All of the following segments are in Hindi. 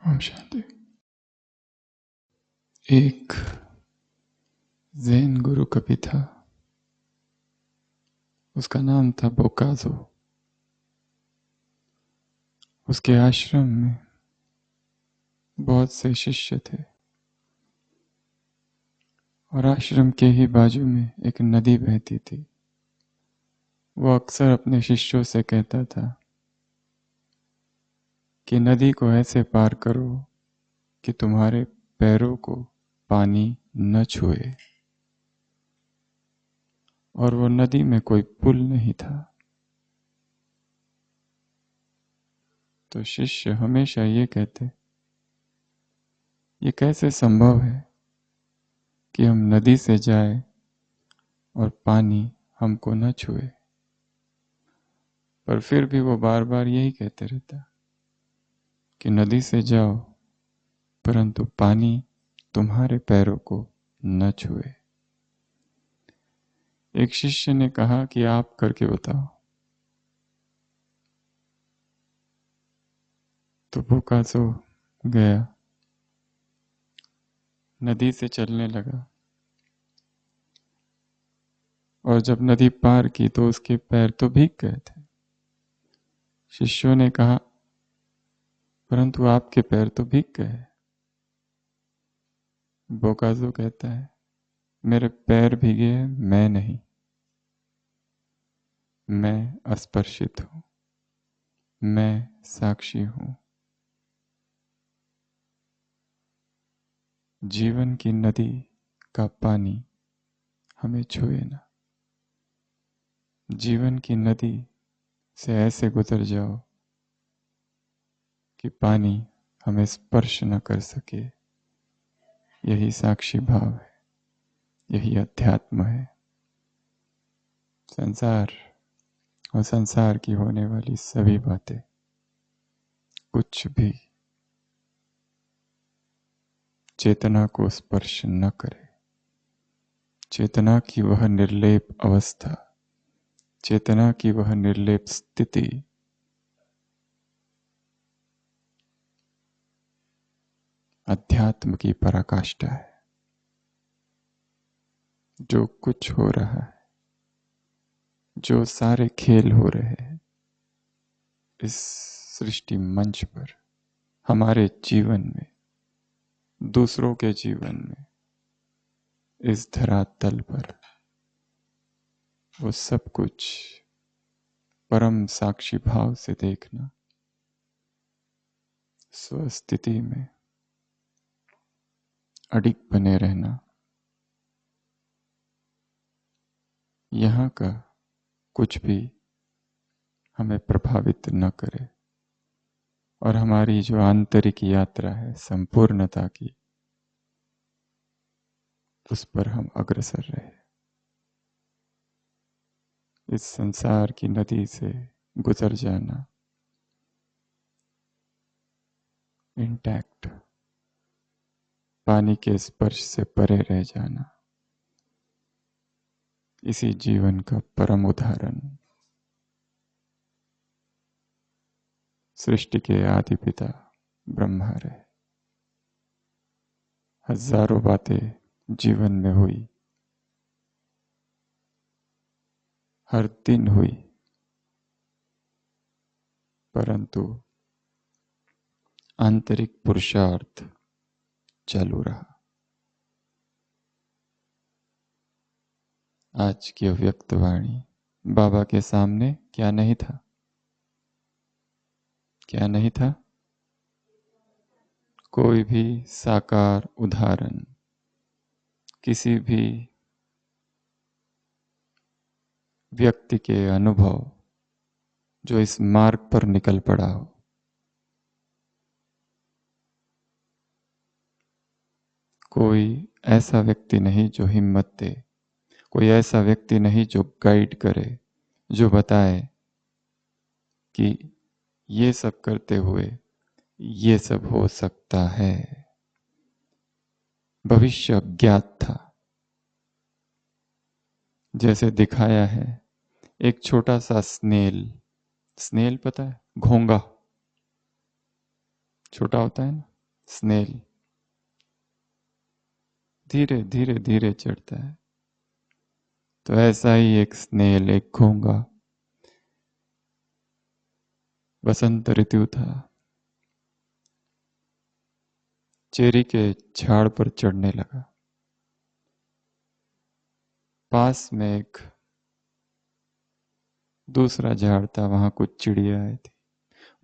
ओम शांति। एक जैन गुरु कवि था, उसका नाम था बोकाजो। उसके आश्रम में बहुत से शिष्य थे और आश्रम के ही बाजू में एक नदी बहती थी। वो अक्सर अपने शिष्यों से कहता था कि नदी को ऐसे पार करो कि तुम्हारे पैरों को पानी न छुए। और वो नदी में कोई पुल नहीं था। तो शिष्य हमेशा ये कहते, ये कैसे संभव है कि हम नदी से जाए और पानी हमको न छुए। पर फिर भी वो बार बार यही कहते रहता कि नदी से जाओ परंतु पानी तुम्हारे पैरों को न छुए। एक शिष्य ने कहा कि आप करके बताओ। तो बोकाजो गया, नदी से चलने लगा और जब नदी पार की तो उसके पैर तो भीग गए थे। शिष्यों ने कहा परंतु आपके पैर तो भीग गए। बोकाजो कहता है मेरे पैर भीगे हैं, मैं नहीं, मैं अस्पर्शित हूं, मैं साक्षी हूं। जीवन की नदी का पानी हमें छुए ना। जीवन की नदी से ऐसे गुजर जाओ कि पानी हमें स्पर्श न कर सके। यही साक्षी भाव है, यही अध्यात्म है। संसार और संसार की होने वाली सभी बातें कुछ भी चेतना को स्पर्श न करे। चेतना की वह निर्लेप अवस्था, चेतना की वह निर्लेप स्थिति अध्यात्म की पराकाष्ठा है। जो कुछ हो रहा है, जो सारे खेल हो रहे हैं इस सृष्टि मंच पर, हमारे जीवन में, दूसरों के जीवन में, इस धरातल पर, वो सब कुछ परम साक्षी भाव से देखना, स्वस्थिति में अडिग बने रहना, यहाँ का कुछ भी हमें प्रभावित न करे और हमारी जो आंतरिक यात्रा है संपूर्णता की, उस पर हम अग्रसर रहे। इस संसार की नदी से गुजर जाना, इंटैक्ट, पानी के स्पर्श से परे रह जाना, इसी जीवन का परम उदाहरण सृष्टि के आदि पिता ब्रह्मा रहे। हजारों बातें जीवन में हुई, हर दिन हुई, परंतु आंतरिक पुरुषार्थ चालू रहा। आज की अव्यक्त वाणी बाबा के सामने क्या नहीं था? क्या नहीं था? कोई भी साकार उदाहरण, किसी भी व्यक्ति के अनुभव जो इस मार्ग पर निकल पड़ा हो। कोई ऐसा व्यक्ति नहीं जो हिम्मत दे, कोई ऐसा व्यक्ति नहीं जो गाइड करे, जो बताए कि ये सब करते हुए ये सब हो सकता है। भविष्य अज्ञात था। जैसे दिखाया है एक छोटा सा स्नेल, स्नेल पता है, घोंगा छोटा होता है ना, स्नेल धीरे धीरे धीरे चढ़ता है। तो ऐसा ही एक स्नेल, एक घोंघा, बसंत ऋतु था, चेरी के झाड़ पर चढ़ने लगा। पास में एक दूसरा झाड़ था, वहां कुछ चिड़िया आई थी।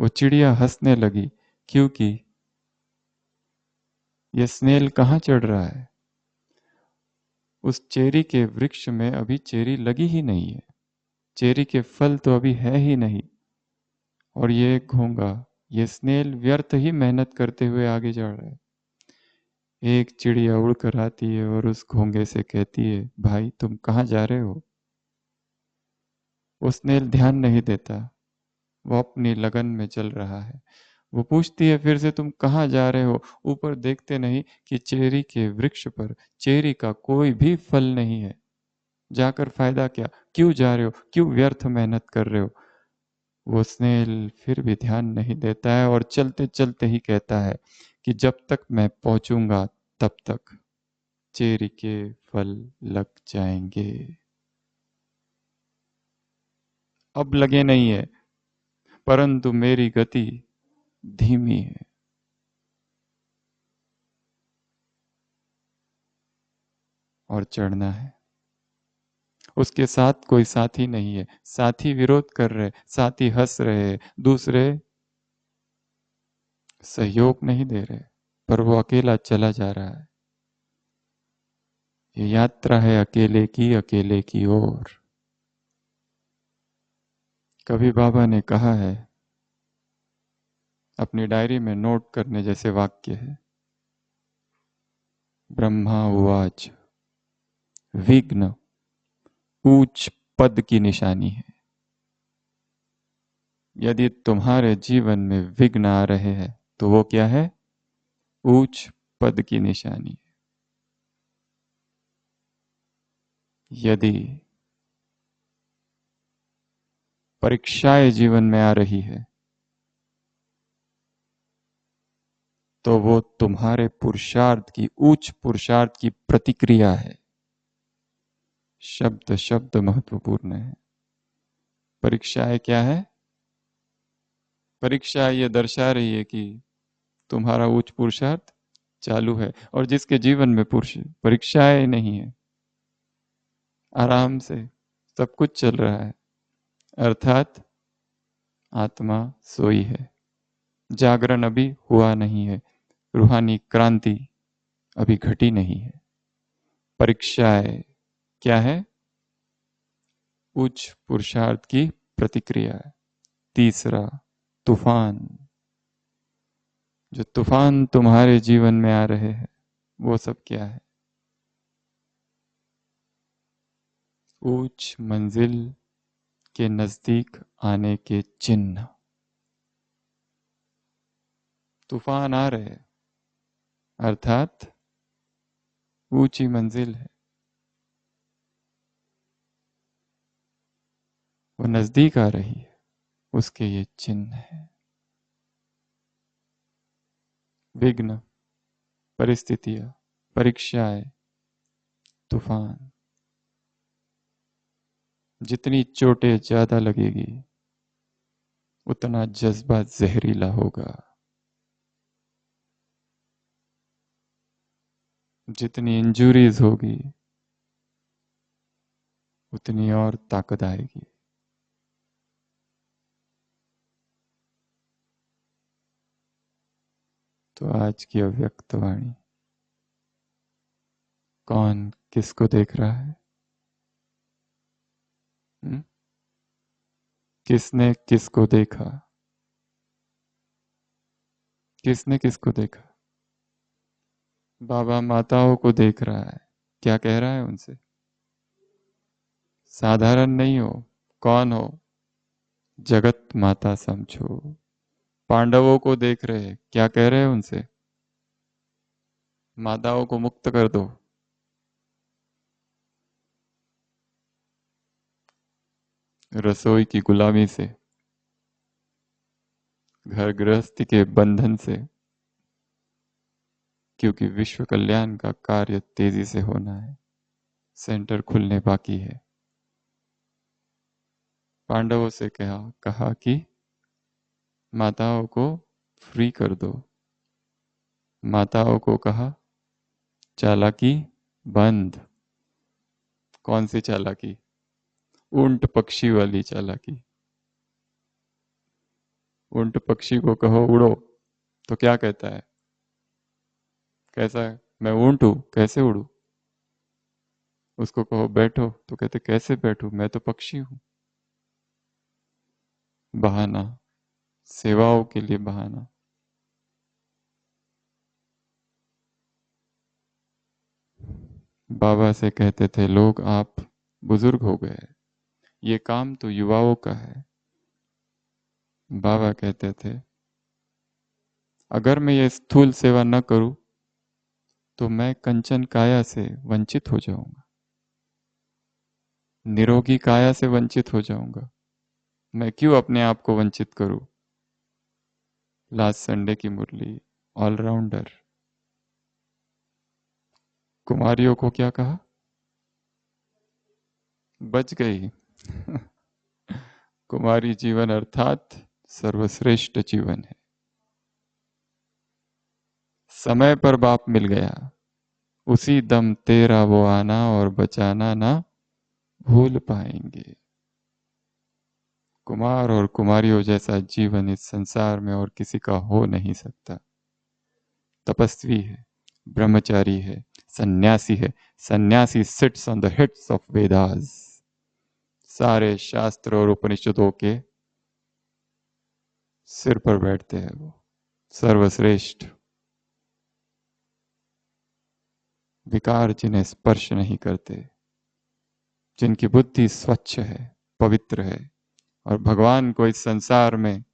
वो चिड़िया हंसने लगी, क्योंकि ये स्नेल कहाँ चढ़ रहा है? उस चेरी के वृक्ष में अभी चेरी लगी ही नहीं है, चेरी के फल तो अभी है ही नहीं। और ये घोंघा, ये स्नेल व्यर्थ ही मेहनत करते हुए आगे जा रहा है। एक चिड़िया उड़कर आती है और उस घोंघे से कहती है, भाई तुम कहाँ जा रहे हो? वो स्नेल ध्यान नहीं देता, वो अपनी लगन में चल रहा है। वो पूछती है फिर से, तुम कहाँ जा रहे हो? ऊपर देखते नहीं कि चेरी के वृक्ष पर चेरी का कोई भी फल नहीं है। जाकर फायदा क्या? क्यों जा रहे हो? क्यों व्यर्थ मेहनत कर रहे हो? वो स्नेल फिर भी ध्यान नहीं देता है और चलते चलते ही कहता है कि जब तक मैं पहुंचूंगा तब तक चेरी के फल लग जाएंगे। अब लगे नहीं है, परंतु मेरी गति धीमी है। और चढ़ना है। उसके साथ कोई साथी नहीं है, साथी विरोध कर रहे, साथी हंस रहे, दूसरे सहयोग नहीं दे रहे, पर वो अकेला चला जा रहा है। ये यात्रा है अकेले की ओर। कभी बाबा ने कहा है, अपनी डायरी में नोट करने जैसे वाक्य है, ब्रह्मा उवाच, विघ्न ऊंच पद की निशानी है। यदि तुम्हारे जीवन में विघ्न आ रहे हैं तो वो क्या है? ऊंच पद की निशानी है। यदि परीक्षाएं जीवन में आ रही है तो वो तुम्हारे पुरुषार्थ की, उच्च पुरुषार्थ की प्रतिक्रिया है। शब्द शब्द महत्वपूर्ण है। परीक्षाएं क्या है? परीक्षा ये दर्शा रही है कि तुम्हारा उच्च पुरुषार्थ चालू है। और जिसके जीवन में पुरुष परीक्षाएं नहीं है, आराम से सब कुछ चल रहा है, अर्थात आत्मा सोई है, जागरण अभी हुआ नहीं है, रूहानी क्रांति अभी घटी नहीं है। परीक्षाएं क्या है? उच्च पुरुषार्थ की प्रतिक्रिया है। तीसरा, तूफान। जो तूफान तुम्हारे जीवन में आ रहे हैं वो सब क्या है? उच्च मंजिल के नजदीक आने के चिन्ह। तूफान आ रहे हैं, अर्थात ऊंची मंजिल है, वो नजदीक आ रही है, उसके ये चिन्ह है। विघ्न, परिस्थितियां, परीक्षाएं, तूफान। जितनी चोटें ज्यादा लगेगी उतना जज्बा जहरीला होगा। जितनी इंजुरीज होगी उतनी और ताकत आएगी। तो आज की अव्यक्त वाणी, कौन किसको देख रहा है? हुँ? किसने किसको देखा? किसने किसको देखा? बाबा माताओं को देख रहा है। क्या कह रहा है उनसे? साधारण नहीं हो, कौन हो? जगत माता समझो। पांडवों को देख रहे हैं, क्या कह रहे हैं उनसे? माताओं को मुक्त कर दो। रसोई की गुलामी से, घर गृहस्थी के बंधन से, क्योंकि विश्व कल्याण का कार्य तेजी से होना है। सेंटर खुलने बाकी है। पांडवों से कहा कि माताओं को फ्री कर दो। माताओं को कहा चालाकी बंद। कौन सी चालाकी? ऊंट पक्षी वाली चालाकी। ऊंट पक्षी को कहो उड़ो तो क्या कहता है? कैसा है? मैं ऊंट हूं, कैसे उड़ू? उसको कहो बैठो तो कहते कैसे बैठू, मैं तो पक्षी हूं। बहाना, सेवाओं के लिए बहाना। बाबा से कहते थे लोग आप बुजुर्ग हो गए, ये काम तो युवाओं का है। बाबा कहते थे अगर मैं ये स्थूल सेवा न करूं तो मैं कंचन काया से वंचित हो जाऊंगा, निरोगी काया से वंचित हो जाऊंगा। मैं क्यों अपने आप को वंचित करूं? लास्ट संडे की मुरली, ऑलराउंडर। कुमारियों को क्या कहा? बच गई। कुमारी जीवन अर्थात सर्वश्रेष्ठ जीवन है। समय पर बाप मिल गया, उसी दम तेरा वो आना और बचाना ना भूल पाएंगे। कुमार और कुमारियों जैसा जीवन इस संसार में और किसी का हो नहीं सकता। तपस्वी है, ब्रह्मचारी है, सन्यासी है। सन्यासी sits on the hits of Vedas. सारे शास्त्र और उपनिषदों के सिर पर बैठते हैं वो, सर्वश्रेष्ठ। विकार जिन्हें स्पर्श नहीं करते, जिनकी बुद्धि स्वच्छ है, पवित्र है, और भगवान को इस संसार में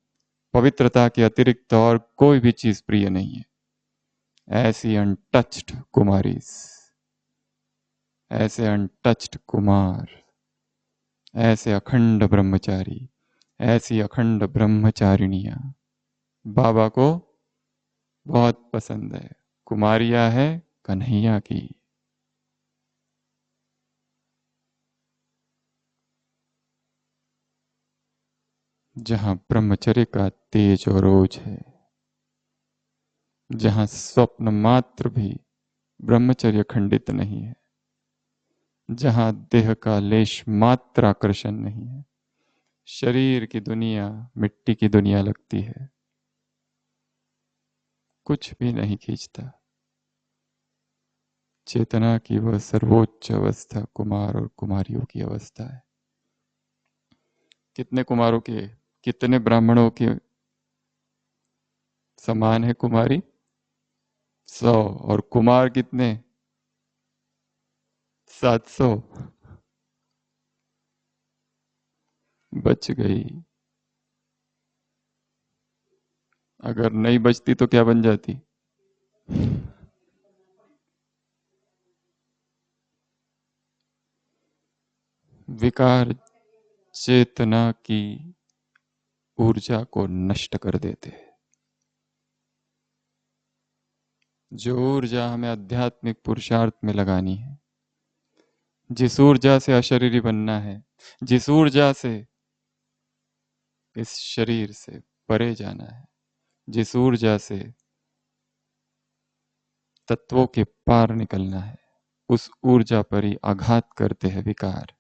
पवित्रता के अतिरिक्त और कोई भी चीज प्रिय नहीं है। ऐसी अनटच्ड कुमारीज, ऐसे अनटच्ड कुमार, ऐसे अखंड ब्रह्मचारी, ऐसी अखंड ब्रह्मचारिणियां बाबा को बहुत पसंद है। कुमारियां है कन्हैया की। जहां ब्रह्मचर्य का तेज और ओज है, जहां स्वप्न मात्र भी ब्रह्मचर्य खंडित नहीं है, जहां देह का लेश मात्र आकर्षण नहीं है, शरीर की दुनिया मिट्टी की दुनिया लगती है, कुछ भी नहीं खींचता। चेतना की वह सर्वोच्च अवस्था कुमार और कुमारियों की अवस्था है। कितने कुमारों के, कितने ब्राह्मणों के समान है कुमारी? 100। और कुमार कितने? 700। बच गई। अगर नहीं बचती तो क्या बन जाती? विकार चेतना की ऊर्जा को नष्ट कर देते हैं। जो ऊर्जा हमें आध्यात्मिक पुरुषार्थ में लगानी है, जिस ऊर्जा से अशरीरी बनना है, जिस ऊर्जा से इस शरीर से परे जाना है, जिस ऊर्जा से तत्वों के पार निकलना है, उस ऊर्जा पर ही आघात करते हैं विकार।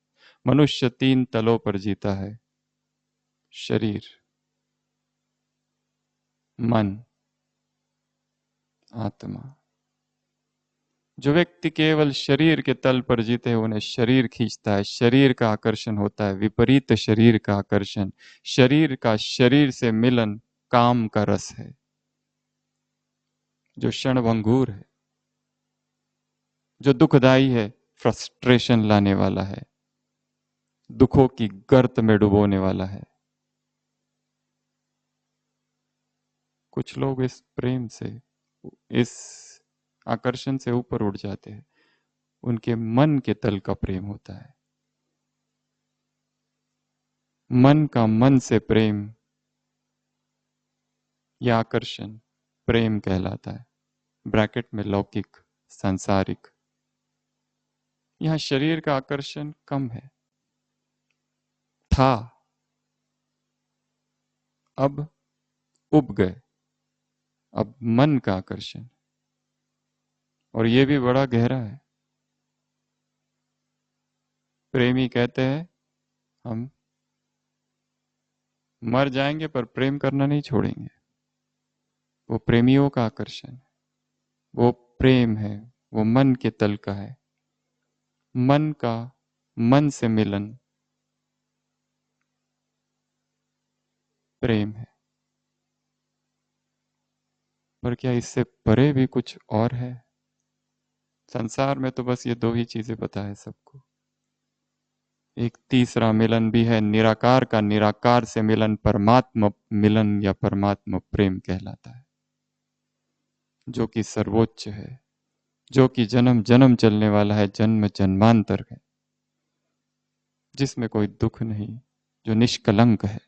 मनुष्य 3 तलों पर जीता है, शरीर, मन, आत्मा। जो व्यक्ति केवल शरीर के तल पर जीते हैं, उन्हें शरीर खींचता है, शरीर का आकर्षण होता है, विपरीत शरीर का आकर्षण। शरीर का शरीर से मिलन काम का रस है, जो क्षणभंगुर है, जो दुखदाई है, फ्रस्ट्रेशन लाने वाला है, दुखों की गर्त में डुबोने वाला है। कुछ लोग इस प्रेम से, इस आकर्षण से ऊपर उठ जाते हैं, उनके मन के तल का प्रेम होता है। मन का मन से प्रेम या आकर्षण प्रेम कहलाता है। ब्रैकेट में लौकिक, सांसारिक। यहाँ शरीर का आकर्षण कम है, था, अब उब गए। अब मन का आकर्षण, और ये भी बड़ा गहरा है। प्रेमी कहते हैं हम मर जाएंगे पर प्रेम करना नहीं छोड़ेंगे। वो प्रेमियों का आकर्षण, वो प्रेम है, वो मन के तल का है। मन का मन से मिलन प्रेम है। पर क्या इससे परे भी कुछ और है? संसार में तो बस ये दो ही चीजें पता है सबको। एक तीसरा मिलन भी है, निराकार का निराकार से मिलन, परमात्मा मिलन या परमात्मा प्रेम कहलाता है, जो कि सर्वोच्च है, जो कि जन्म जन्म चलने वाला है, जन्म जन्मांतर है, जिसमें कोई दुख नहीं, जो निष्कलंक है।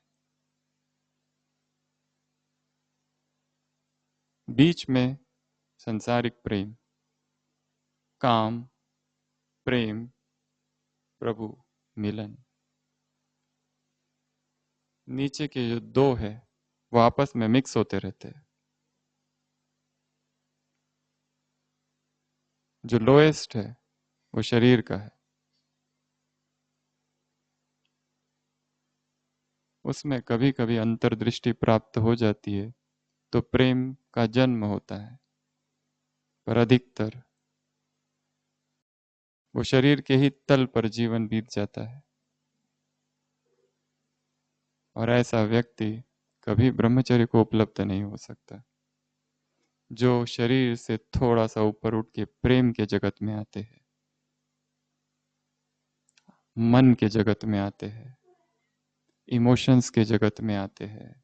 बीच में संसारिक प्रेम, काम, प्रेम, प्रभु, मिलन। नीचे के जो दो है वो आपस में मिक्स होते रहते हैं। जो लोएस्ट है वो शरीर का है, उसमें कभी कभी अंतर्दृष्टि प्राप्त हो जाती है तो प्रेम का जन्म होता है, पर अधिकतर वो शरीर के ही तल पर जीवन बीत जाता है। और ऐसा व्यक्ति कभी ब्रह्मचर्य को उपलब्ध नहीं हो सकता। जो शरीर से थोड़ा सा ऊपर उठ के प्रेम के जगत में आते हैं, मन के जगत में आते हैं, इमोशंस के जगत में आते हैं,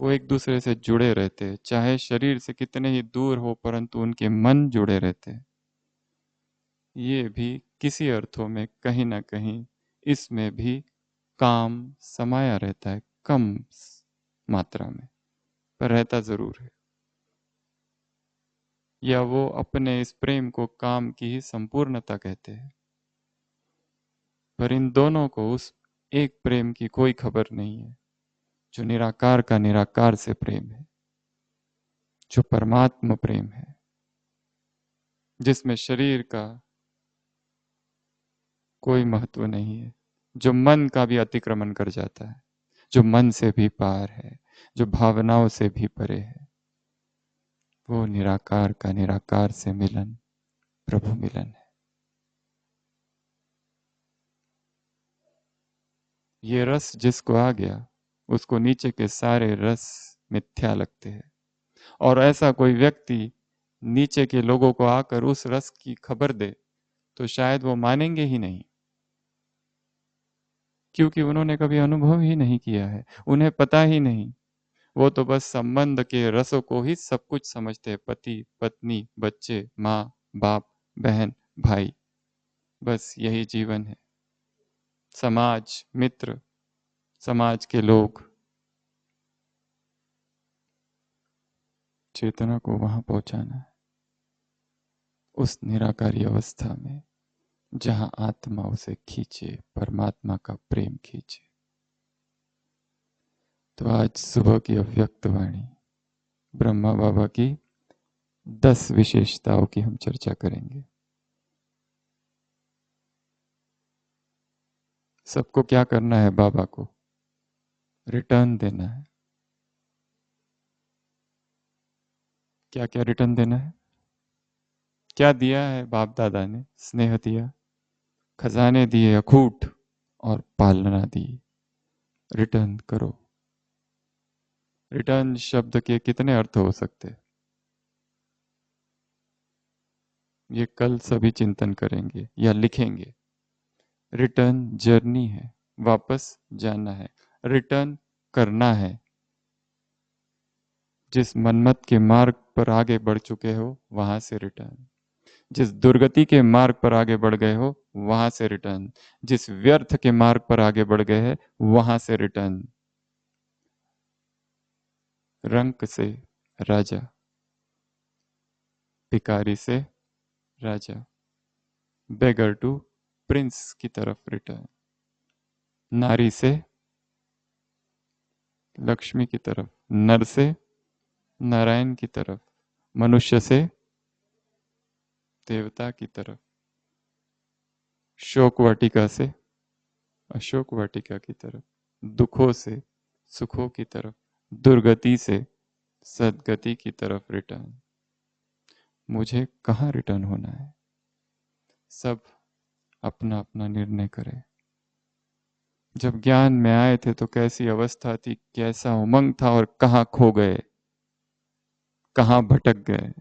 वो एक दूसरे से जुड़े रहते हैं। चाहे शरीर से कितने ही दूर हो परंतु उनके मन जुड़े रहते हैं। ये भी किसी अर्थों में कहीं ना कहीं इसमें भी काम समाया रहता है, कम मात्रा में, पर रहता जरूर है। या वो अपने इस प्रेम को काम की ही संपूर्णता कहते हैं। पर इन दोनों को उस एक प्रेम की कोई खबर नहीं है, जो निराकार का निराकार से प्रेम है, जो परमात्मा प्रेम है, जिसमें शरीर का कोई महत्व नहीं है, जो मन का भी अतिक्रमण कर जाता है, जो मन से भी पार है, जो भावनाओं से भी परे है। वो निराकार का निराकार से मिलन प्रभु मिलन है। ये रस जिसको आ गया उसको नीचे के सारे रस मिथ्या लगते हैं। और ऐसा कोई व्यक्ति नीचे के लोगों को आकर उस रस की खबर दे तो शायद वो मानेंगे ही नहीं, क्योंकि उन्होंने कभी अनुभव ही नहीं किया है, उन्हें पता ही नहीं। वो तो बस संबंध के रसों को ही सब कुछ समझते हैं। पति, पत्नी, बच्चे, माँ, बाप, बहन, भाई, बस यही जीवन है। समाज, मित्र, समाज के लोग। चेतना को वहां पहुंचाना है, उस निराकारी अवस्था में जहां आत्मा उसे खींचे, परमात्मा का प्रेम खींचे। तो आज सुबह की अव्यक्त वाणी ब्रह्मा बाबा की 10 विशेषताओं की हम चर्चा करेंगे। सबको क्या करना है? बाबा को रिटर्न देना है। क्या क्या रिटर्न देना है? क्या दिया है बाप दादा ने? स्नेह दिया, खजाने दिए अखूट, और पालना दी। रिटर्न करो। रिटर्न शब्द के कितने अर्थ हो सकते हैं? ये कल सभी चिंतन करेंगे या लिखेंगे। रिटर्न जर्नी है, वापस जाना है, रिटर्न करना है। जिस मन्मत के मार्ग पर आगे बढ़ चुके हो वहां से रिटर्न, जिस दुर्गति के मार्ग पर आगे बढ़ गए हो वहां से रिटर्न, जिस व्यर्थ के मार्ग पर आगे बढ़ गए हैं वहां से रिटर्न। रंक से राजा, भिखारी से राजा, बेगर टू प्रिंस की तरफ रिटर्न, नारी से लक्ष्मी की तरफ, नर से नारायण की तरफ, मनुष्य से देवता की तरफ, शोक वाटिका से अशोक वाटिका की तरफ, दुखों से सुखों की तरफ, दुर्गति से सदगति की तरफ रिटर्न। मुझे कहाँ रिटर्न होना है? सब अपना अपना निर्णय करें। जब ज्ञान में आए थे तो कैसी अवस्था थी, कैसा उमंग था, और कहाँ खो गए, कहाँ भटक गए।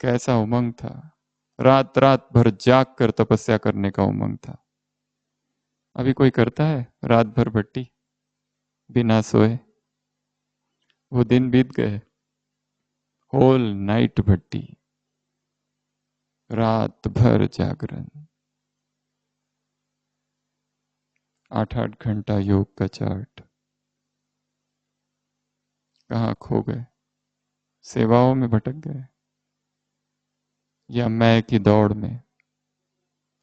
कैसा उमंग था, रात रात भर जाग कर तपस्या करने का उमंग था। अभी कोई करता है रात भर भट्टी बिना सोए? वो दिन बीत गए। होल नाइट भट्टी, रात भर जागरण, 8-8 घंटा योग का चार्ट। कहाँ खो गए? सेवाओं में भटक गए, या मैं की दौड़ में,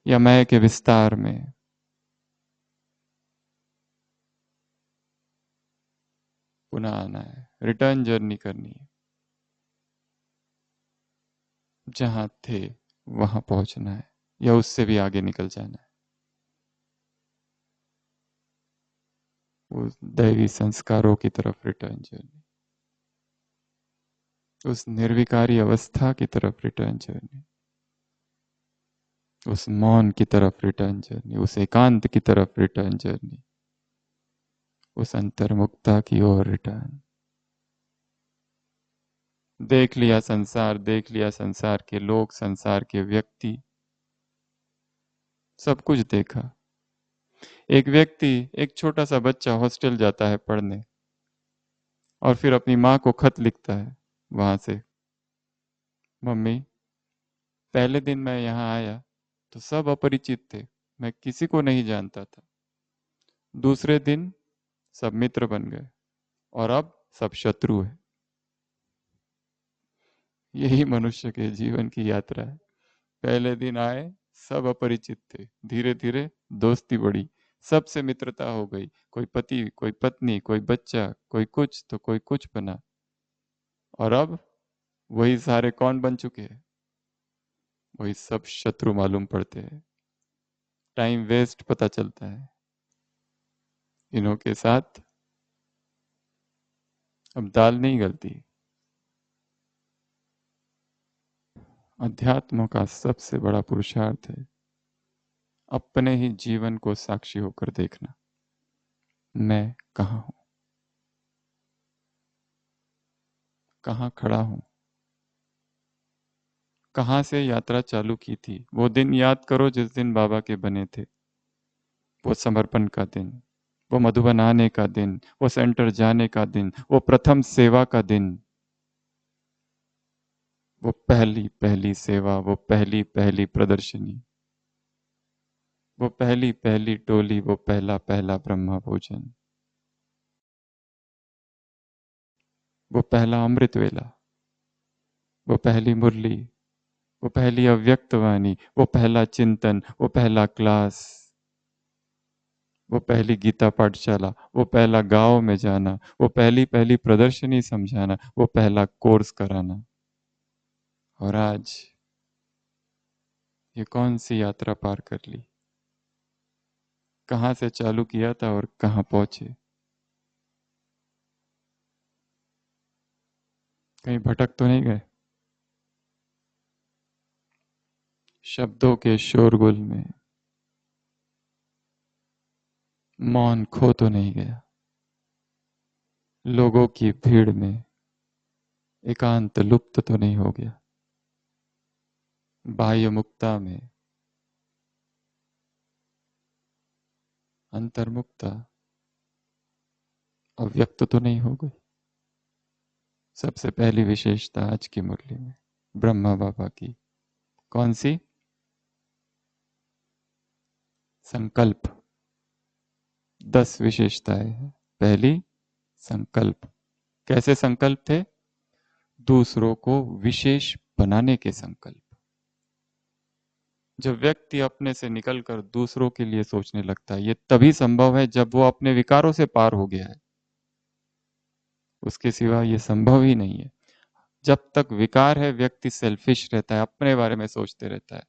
या मैं के विस्तार में। पुनः आना है, रिटर्न जर्नी करनी है। जहां थे वहां पहुंचना है, या उससे भी आगे निकल जाना है। उस दैवी संस्कारों की तरफ रिटर्न जर्नी, उस निर्विकारी अवस्था की तरफ रिटर्न जर्नी, उस मौन की तरफ रिटर्न जर्नी, उस एकांत की तरफ रिटर्न जर्नी, उस अंतर्मुक्ता की ओर रिटर्न। देख लिया संसार, देख लिया संसार के लोग, संसार के व्यक्ति, सब कुछ देखा। एक व्यक्ति, एक छोटा सा बच्चा हॉस्टल जाता है पढ़ने, और फिर अपनी माँ को खत लिखता है वहां से, मम्मी, पहले दिन मैं यहाँ आया तो सब अपरिचित थे, मैं किसी को नहीं जानता था। दूसरे दिन सब मित्र बन गए, और अब सब शत्रु है। यही मनुष्य के जीवन की यात्रा है। पहले दिन आए, सब अपरिचित थे, धीरे धीरे दोस्ती बढ़ी, सबसे मित्रता हो गई। कोई पति, कोई पत्नी, कोई बच्चा, कोई कुछ तो कोई कुछ बना, और अब वही सारे कौन बन चुके हैं? वही सब शत्रु मालूम पड़ते हैं। टाइम वेस्ट पता चलता है। इन्हों के साथ अब दाल नहीं गलती। अध्यात्म का सबसे बड़ा पुरुषार्थ है अपने ही जीवन को साक्षी होकर देखना। मैं कहाँ हूं, कहाँ खड़ा हूं, कहाँ से यात्रा चालू की थी। वो दिन याद करो जिस दिन बाबा के बने थे, वो समर्पण का दिन, वो मधुबन आने का दिन, वो सेंटर जाने का दिन, वो प्रथम सेवा का दिन, वो पहली पहली सेवा, वो पहली पहली प्रदर्शनी, वो पहली पहली टोली, वो पहला पहला ब्रह्मा भोजन, वो पहला अमृत वेला, वो पहली मुरली, वो पहली अव्यक्त वाणी, वो पहला चिंतन, वो पहला क्लास, वो पहली गीता पाठशाला, वो पहला गांव में जाना, वो पहली पहली प्रदर्शनी समझाना, वो पहला कोर्स कराना। और आज ये कौन सी यात्रा पार कर ली? कहाँ से चालू किया था और कहाँ पहुंचे? कहीं भटक तो नहीं गए? शब्दों के शोरगुल में मौन खो तो नहीं गया? लोगों की भीड़ में एकांत लुप्त तो नहीं हो गया? बाह्य मुक्ता में अंतर्मुक्ता अव्यक्त तो नहीं हो गई? सबसे पहली विशेषता आज की मुरली में ब्रह्मा बाबा की कौन सी? संकल्प। 10 विशेषताएं हैं। पहली, संकल्प। कैसे संकल्प थे? दूसरों को विशेष बनाने के संकल्प। जब व्यक्ति अपने से निकलकर दूसरों के लिए सोचने लगता है, ये तभी संभव है जब वो अपने विकारों से पार हो गया है। उसके सिवा ये संभव ही नहीं है। जब तक विकार है, व्यक्ति सेल्फिश रहता है, अपने बारे में सोचते रहता है।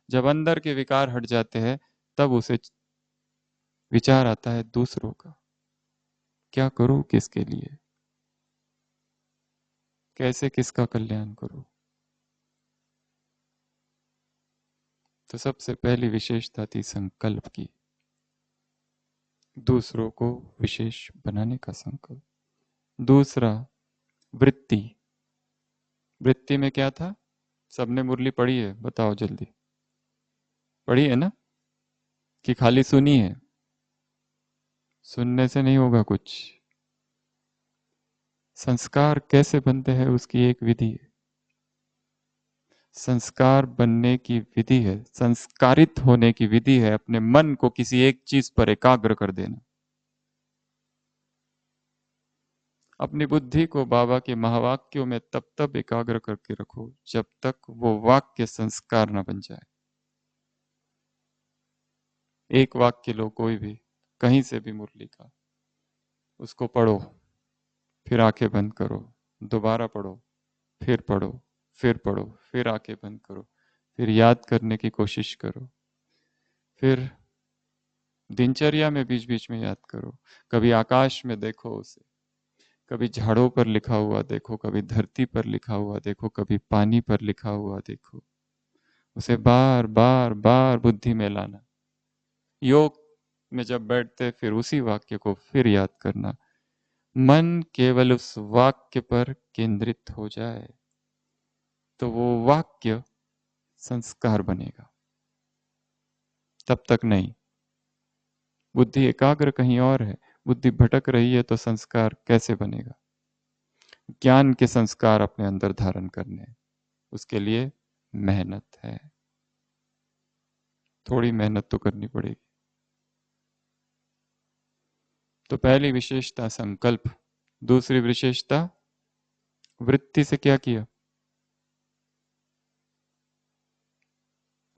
जब अंदर के विकार हट जाते हैं, तब उसे विचार आता है दूसरों का, क्या करूं किसके लिए, कैसे किसका कल्याण करूं। तो सबसे पहली विशेषता थी संकल्प की, दूसरों को विशेष बनाने का संकल्प। दूसरा, वृत्ति। वृत्ति में क्या था? सबने मुरली पढ़ी है? बताओ जल्दी। पढ़ी है ना? कि खाली सुनी है? सुनने से नहीं होगा कुछ। संस्कार कैसे बनते हैं उसकी एक विधि है। संस्कार बनने की विधि है, संस्कारित होने की विधि है अपने मन को किसी एक चीज पर एकाग्र कर देना। अपनी बुद्धि को बाबा के महावाक्यों में तब तक एकाग्र करके रखो जब तक वो वाक्य संस्कार न बन जाए। एक वाक्य लो, कोई भी, कहीं से भी मुरली का, उसको पढ़ो, फिर आंखें बंद करो, दोबारा पढ़ो, फिर पढ़ो, फिर पढ़ो, फिर आंखें बंद करो, फिर याद करने की कोशिश करो, फिर दिनचर्या में बीच बीच में याद करो। कभी आकाश में देखो उसे, कभी झाड़ों पर लिखा हुआ देखो, कभी धरती पर लिखा हुआ देखो, कभी पानी पर लिखा हुआ देखो। उसे बार बार बार बुद्धि में लाना। योग में जब बैठते फिर उसी वाक्य को फिर याद करना। मन केवल उस वाक्य पर केंद्रित हो जाए तो वो वाक्य संस्कार बनेगा, तब तक नहीं। बुद्धि एकाग्र कहीं और है, बुद्धि भटक रही है, तो संस्कार कैसे बनेगा? ज्ञान के संस्कार अपने अंदर धारण करने, उसके लिए मेहनत है, थोड़ी मेहनत तो करनी पड़ेगी। तो पहली विशेषता संकल्प। दूसरी विशेषता वृत्ति से क्या किया?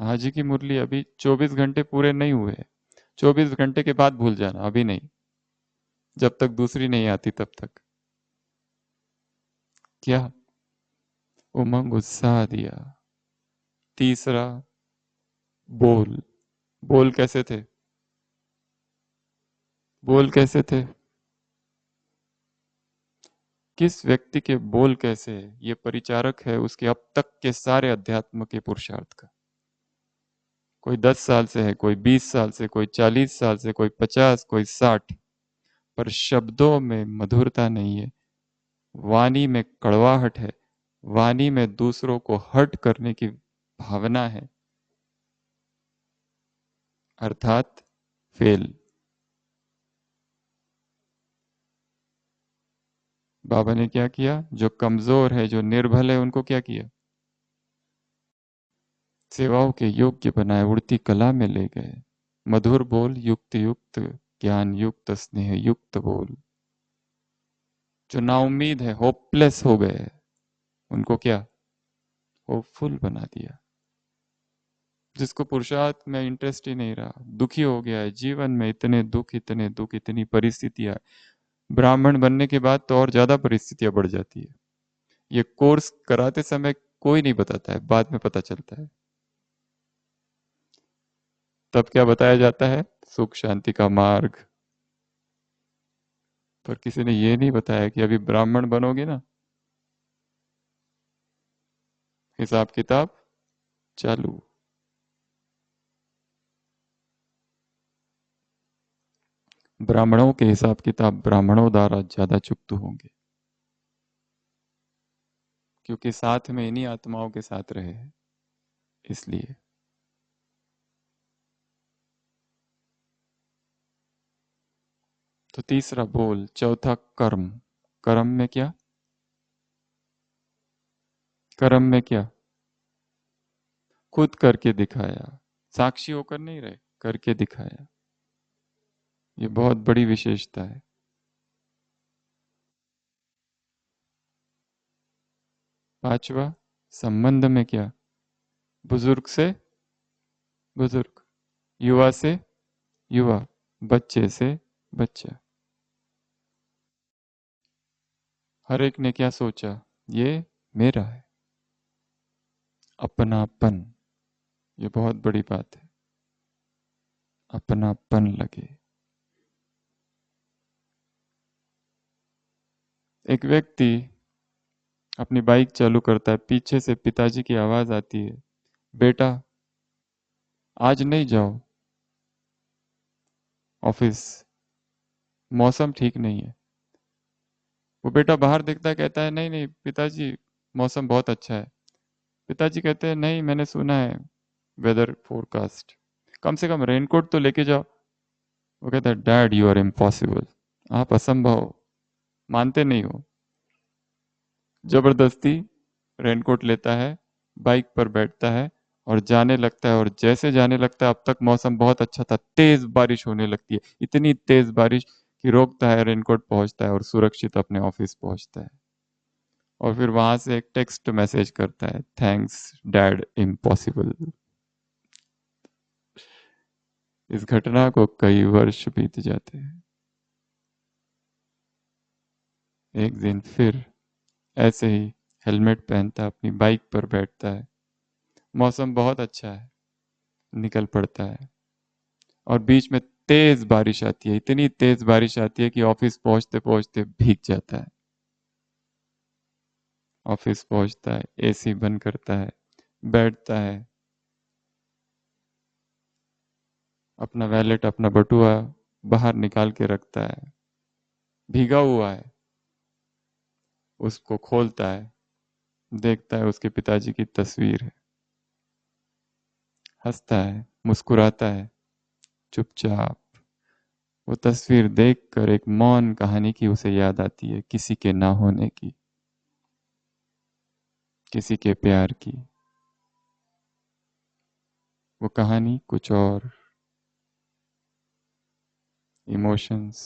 हाजी की मुरली अभी 24 घंटे पूरे नहीं हुए, 24 घंटे के बाद भूल जाना, अभी नहीं, जब तक दूसरी नहीं आती तब तक। क्या? उमंग उत्साह दिया। तीसरा, बोल। बोल कैसे थे? बोल कैसे थे? किस व्यक्ति के बोल कैसे है, ये परिचारक है उसके अब तक के सारे अध्यात्म के पुरुषार्थ का। कोई 10 साल से है, कोई 20 साल से, कोई 40 साल से, कोई 50, कोई 60, पर शब्दों में मधुरता नहीं है, वाणी में कड़वाहट है, वाणी में दूसरों को हर्ट करने की भावना है, अर्थात फेल। बाबा ने क्या किया? जो कमजोर है, जो निर्बल है, उनको क्या किया? सेवाओं के योग्य बनाए, उड़ती कला में ले गए। मधुर बोल, युक्त युक्त, ज्ञान युक्त, स्नेह युक्त बोल। जो नाउम्मीद है, होपलेस हो गए, उनको क्या? होपफुल बना दिया। जिसको पुरुषार्थ में इंटरेस्ट ही नहीं रहा, दुखी हो गया है जीवन में, इतने दुख, इतने दुख, इतनी परिस्थितियां। ब्राह्मण बनने के बाद तो और ज्यादा परिस्थितियां बढ़ जाती है। ये कोर्स कराते समय कोई नहीं बताता है, बाद में पता चलता है। तब क्या बताया जाता है? सुख शांति का मार्ग। पर किसी ने ये नहीं बताया कि अभी ब्राह्मण बनोगे ना, हिसाब किताब चालू। ब्राह्मणों के हिसाब किताब ब्राह्मणों द्वारा ज्यादा चुकते होंगे, क्योंकि साथ में इन्हीं आत्माओं के साथ रहे हैं, इसलिए। तो तीसरा बोल, चौथा कर्म। कर्म में क्या? कर्म में क्या? खुद करके दिखाया, साक्षी होकर नहीं रहे, करके दिखाया। ये बहुत बड़ी विशेषता है। पांचवा, संबंध में क्या? बुजुर्ग से बुजुर्ग, युवा से युवा, बच्चे से बच्चा। हर एक ने क्या सोचा? ये मेरा है। अपनापन, ये बहुत बड़ी बात है। अपनापन लगे। एक व्यक्ति अपनी बाइक चालू करता है, पीछे से पिताजी की आवाज आती है, बेटा आज नहीं जाओ ऑफिस, मौसम ठीक नहीं है। वो बेटा बाहर देखता है, कहता है नहीं नहीं पिताजी, मौसम बहुत अच्छा है। पिताजी कहते हैं नहीं, मैंने सुना है वेदर फोरकास्ट, कम से कम रेनकोट तो लेके जाओ। वो कहता है डैड यू आर इम्पॉसिबल, आप असंभव हो, मानते नहीं हो। जबरदस्ती रेनकोट लेता है, बाइक पर बैठता है और जाने लगता है। और जैसे जाने लगता है, अब तक मौसम बहुत अच्छा था, तेज बारिश होने लगती है, इतनी तेज बारिश कि रोकता है, रेनकोट पहुंचता है और सुरक्षित अपने ऑफिस पहुंचता है। और फिर वहां से एक टेक्स्ट मैसेज करता है, थैंक्स डैड इम्पॉसिबल। इस घटना को कई वर्ष बीत जाते हैं। एक दिन फिर ऐसे ही हेलमेट पहनता, अपनी बाइक पर बैठता है, मौसम बहुत अच्छा है, निकल पड़ता है और बीच में तेज बारिश आती है, इतनी तेज बारिश आती है कि ऑफिस पहुंचते पहुंचते भीग जाता है। ऑफिस पहुंचता है, एसी बंद करता है, बैठता है, अपना वैलेट, अपना बटुआ बाहर निकाल के रखता है, भीगा हुआ है, उसको खोलता है, देखता है उसके पिताजी की तस्वीर है, हंसता है, मुस्कुराता है, चुपचाप। वो तस्वीर देखकर एक मौन कहानी की उसे याद आती है, किसी के ना होने की, किसी के प्यार की। वो कहानी कुछ और इमोशंस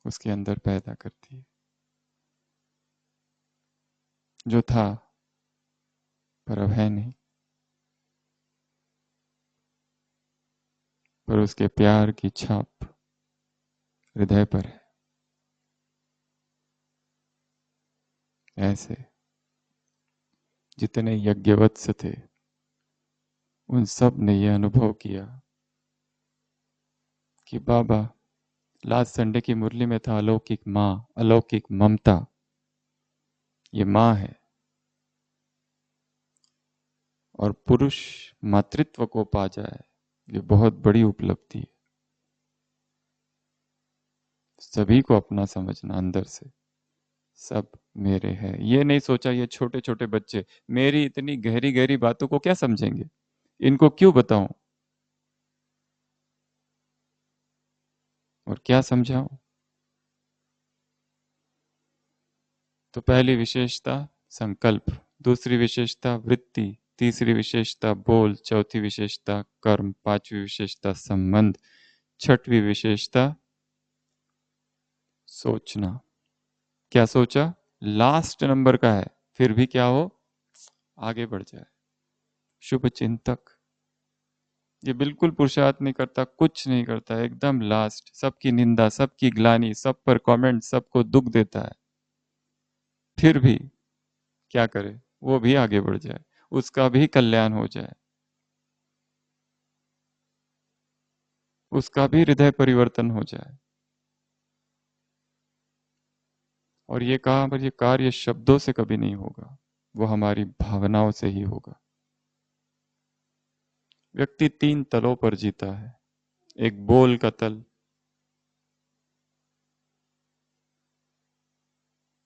उसके अंदर पैदा करती है। जो था पर अब है नहीं, पर उसके प्यार की छाप हृदय पर है। ऐसे जितने यज्ञवत्स थे, उन सब ने यह अनुभव किया कि बाबा, लास्ट संडे की मुरली में था अलौकिक माँ, अलौकिक ममता, ये माँ है। और पुरुष मातृत्व को पा जाए, ये बहुत बड़ी उपलब्धि है। सभी को अपना समझना अंदर से, सब मेरे हैं। ये नहीं सोचा ये छोटे छोटे बच्चे मेरी इतनी गहरी गहरी बातों को क्या समझेंगे, इनको क्यों बताऊं और क्या समझाऊं। तो पहली विशेषता संकल्प, दूसरी विशेषता वृत्ति, तीसरी विशेषता बोल, चौथी विशेषता कर्म, पांचवी विशेषता संबंध, छठवीं विशेषता सोचना। क्या सोचा? लास्ट नंबर का है, फिर भी क्या हो, आगे बढ़ जाए। शुभ चिंतक, ये बिल्कुल पुरुषार्थ नहीं करता, कुछ नहीं करता, एकदम लास्ट, सबकी निंदा, सबकी ग्लानि, सब पर कमेंट, सबको दुख देता है, फिर भी क्या करे, वो भी आगे बढ़ जाए, उसका भी कल्याण हो जाए, उसका भी हृदय परिवर्तन हो जाए। और ये काम और ये कार्य शब्दों से कभी नहीं होगा, वो हमारी भावनाओं से ही होगा। व्यक्ति तीन तलों पर जीता है, एक बोल का तल,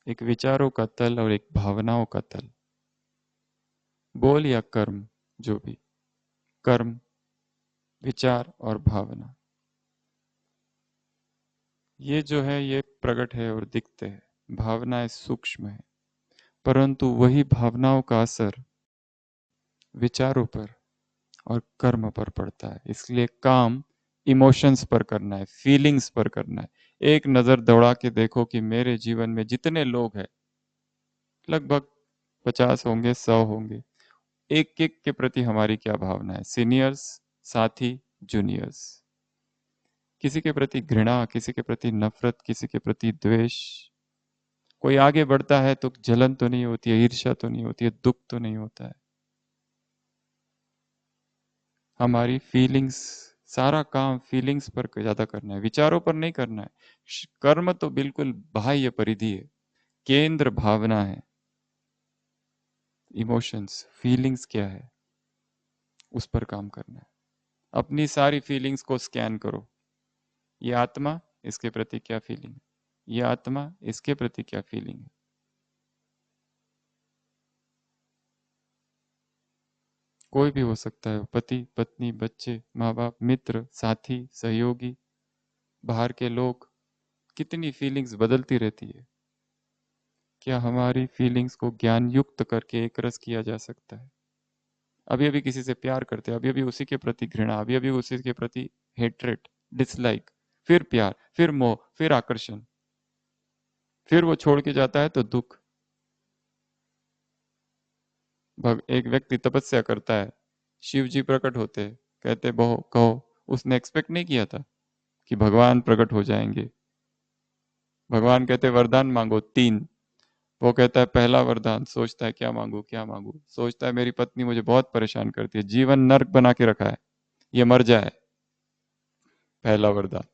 एक विचारों का तल और एक भावनाओं का तल। बोल या कर्म, जो भी, कर्म, विचार और भावना, ये जो है ये प्रकट है और दिखते हैं, भावनाएं सूक्ष्म है, परंतु वही भावनाओं का असर विचारों पर और कर्म पर पड़ता है। इसलिए काम इमोशंस पर करना है, फीलिंग्स पर करना है। एक नजर दौड़ा के देखो कि मेरे जीवन में जितने लोग हैं, लगभग 50 होंगे, 100 होंगे, एक एक के प्रति हमारी क्या भावना है? सीनियर्स, साथी, जूनियर्स, किसी के प्रति घृणा, किसी के प्रति नफरत, किसी के प्रति द्वेष। कोई आगे बढ़ता है तो जलन तो नहीं होती है, ईर्ष्या तो नहीं होती है, दुख तो नहीं होता है। हमारी फीलिंग्स, सारा काम फीलिंग्स पर ज्यादा करना है, विचारों पर नहीं करना है। कर्म तो बिल्कुल बाह्य परिधि है, केंद्र भावना है। इमोशंस, फीलिंग्स क्या है, उस पर काम करना है। अपनी सारी फीलिंग्स को स्कैन करो। ये आत्मा, इसके प्रति क्या फीलिंग है? ये आत्मा, इसके प्रति क्या फीलिंग है? कोई भी हो सकता है, पति, पत्नी, बच्चे, माँ बाप, मित्र, साथी, सहयोगी, बाहर के लोग। कितनी फीलिंग्स बदलती रहती है। क्या हमारी फीलिंग्स को ज्ञान युक्त करके एक रस किया जा सकता है? अभी अभी किसी से प्यार करते हैं, अभी अभी उसी के प्रति घृणा, अभी अभी उसी के प्रति हेट्रेट, डिसलाइक, फिर प्यार, फिर मोह, फिर आकर्षण, फिर वो छोड़ के जाता है तो दुख। एक व्यक्ति तपस्या करता है, शिव जी प्रकट होते हैं, कहते बहु कहो। उसने एक्सपेक्ट नहीं किया था कि भगवान प्रकट हो जाएंगे। भगवान कहते वरदान मांगो 3। वो कहता है पहला वरदान, सोचता है क्या मांगू क्या मांगू, सोचता है मेरी पत्नी मुझे बहुत परेशान करती है, जीवन नर्क बना के रखा है, ये मर जाए। पहला वरदान,